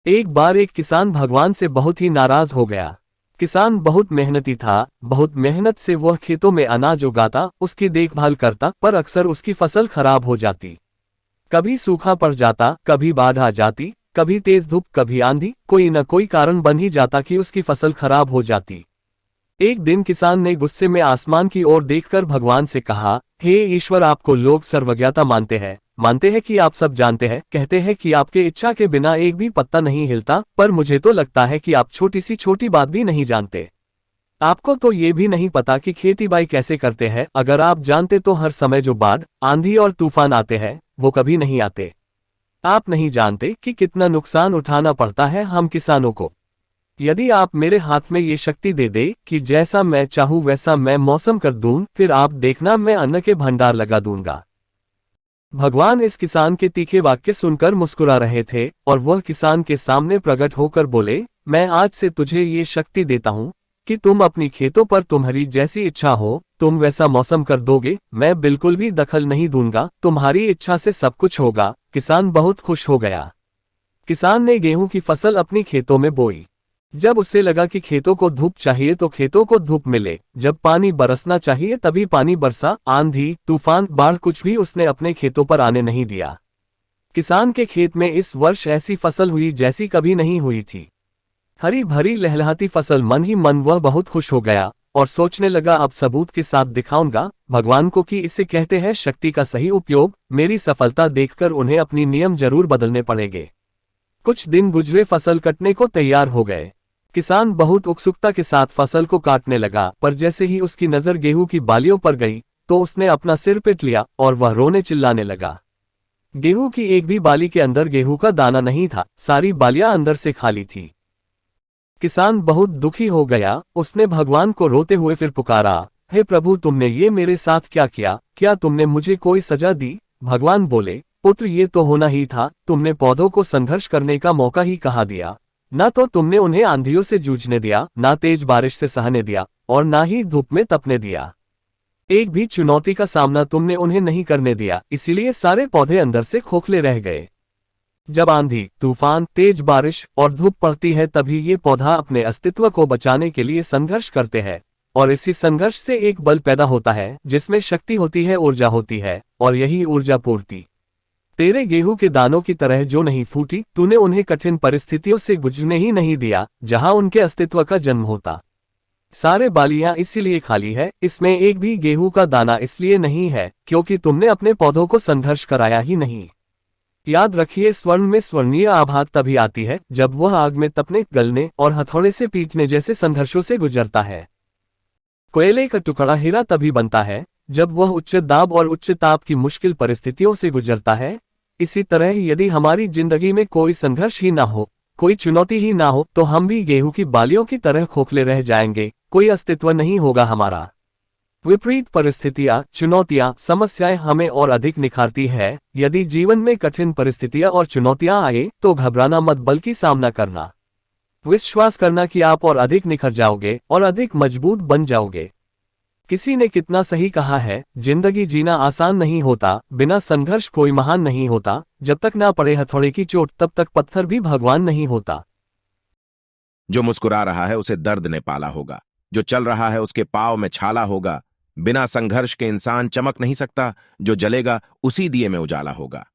एक बार एक किसान भगवान से बहुत ही नाराज हो गया। किसान बहुत मेहनती था, बहुत मेहनत से वह खेतों में अनाज उगाता, उसकी देखभाल करता, पर अक्सर उसकी फसल खराब हो जाती। कभी सूखा पड़ जाता, कभी बाढ़ आ जाती, कभी तेज धूप, कभी आंधी, कोई न कोई कारण बन ही जाता कि उसकी फसल खराब हो जाती। एक दिन किसान ने गुस्से में आसमान की ओर देखकर भगवान से कहा, हे ईश्वर, आपको लोग सर्वज्ञता मानते हैं कि आप सब जानते हैं, कहते हैं कि आपके इच्छा के बिना एक भी पत्ता नहीं हिलता, पर मुझे तो लगता है कि आप छोटी सी छोटी बात भी नहीं जानते। आपको तो ये भी नहीं पता कि खेती बाड़ी कैसे करते हैं। अगर आप जानते तो हर समय जो बाढ़, आंधी और तूफान आते हैं वो कभी नहीं आते। आप नहीं जानते कि कितना नुकसान उठाना पड़ता है हम किसानों को। यदि आप मेरे हाथ में ये शक्ति दे दे कि जैसा मैं चाहूं वैसा मैं मौसम कर दूं, फिर आप देखना मैं अन्न के भंडार लगा दूंगा। भगवान इस किसान के तीखे वाक्य सुनकर मुस्कुरा रहे थे और वह किसान के सामने प्रकट होकर बोले, मैं आज से तुझे ये शक्ति देता हूं कि तुम अपनी खेतों पर तुम्हारी जैसी इच्छा हो तुम वैसा मौसम कर दोगे। मैं बिल्कुल भी दखल नहीं दूंगा, तुम्हारी इच्छा से सब कुछ होगा। किसान बहुत खुश हो गया। किसान ने गेहूं की फसल अपनी खेतों में बोई। जब उसे लगा कि खेतों को धूप चाहिए तो खेतों को धूप मिले, जब पानी बरसना चाहिए तभी पानी बरसा। आंधी, तूफान, बाढ़ कुछ भी उसने अपने खेतों पर आने नहीं दिया। किसान के खेत में इस वर्ष ऐसी फसल हुई जैसी कभी नहीं हुई थी। हरी भरी लहलहाती फसल। मन ही मन वह बहुत खुश हो गया और सोचने लगा, अब सबूत के साथ दिखाऊंगा भगवान को कि इसे कहते हैं शक्ति का सही उपयोग। मेरी सफलता देखकर उन्हें अपनी नियम जरूर बदलने पड़ेंगे। कुछ दिन गुजरे, फसल कटने को तैयार हो गए। किसान बहुत उत्सुकता के साथ फसल को काटने लगा, पर जैसे ही उसकी नजर गेहूं की बालियों पर गई तो उसने अपना सिर पीट लिया और वह रोने चिल्लाने लगा। गेहूं की एक भी बाली के अंदर गेहूं का दाना नहीं था, सारी बालियां अंदर से खाली थी। किसान बहुत दुखी हो गया। उसने भगवान को रोते हुए फिर पुकारा, हे प्रभु, तुमने ये मेरे साथ क्या किया? क्या तुमने मुझे कोई सजा दी? भगवान बोले, पुत्र, ये तो होना ही था। तुमने पौधों को संघर्ष करने का मौका ही कहाँ दिया। ना तो तुमने उन्हें आंधियों से जूझने दिया, ना तेज बारिश से सहने दिया, और ना ही धूप में तपने दिया। एक भी चुनौती का सामना तुमने उन्हें नहीं करने दिया, इसीलिए सारे पौधे अंदर से खोखले रह गए। जब आंधी, तूफान, तेज बारिश और धूप पड़ती है तभी ये पौधा अपने अस्तित्व को बचाने के लिए संघर्ष करते हैं, और इसी संघर्ष से एक बल पैदा होता है जिसमें शक्ति होती है, ऊर्जा होती है, और यही ऊर्जा पूर्ति तेरे गेहूं के दानों की तरह जो नहीं फूटी। तूने उन्हें कठिन परिस्थितियों से गुजरने ही नहीं दिया जहां उनके अस्तित्व का जन्म होता। सारे बालियां इसीलिए खाली है, इसमें एक भी गेहूं का दाना इसलिए नहीं है क्योंकि तुमने अपने पौधों को संघर्ष कराया ही नहीं। याद रखिए, स्वर्ण में स्वर्णीय आभा तभी आती है जब वह आग में तपने, गलने और हथौड़े से पीटने जैसे संघर्षों से गुजरता है। कोयले का टुकड़ा हीरा तभी बनता है जब वह उच्च दाब और उच्च ताप की मुश्किल परिस्थितियों से गुजरता है। इसी तरह यदि हमारी जिंदगी में कोई संघर्ष ही ना हो, कोई चुनौती ही ना हो, तो हम भी गेहूं की बालियों की तरह खोखले रह जाएंगे, कोई अस्तित्व नहीं होगा हमारा। विपरीत परिस्थितियां, चुनौतियां, समस्याएं हमें और अधिक निखारती है। यदि जीवन में कठिन परिस्थितियां और चुनौतियां आए तो घबराना मत, बल्कि सामना करना। विश्वास करना कि आप और अधिक निखर जाओगे और अधिक मजबूत बन जाओगे। किसी ने कितना सही कहा है, जिंदगी जीना आसान नहीं होता, बिना संघर्ष कोई महान नहीं होता। जब तक ना पड़े हथौड़े की चोट तब तक पत्थर भी भगवान नहीं होता। जो मुस्कुरा रहा है उसे दर्द ने पाला होगा, जो चल रहा है उसके पांव में छाला होगा। बिना संघर्ष के इंसान चमक नहीं सकता, जो जलेगा उसी दिए में उजाला होगा।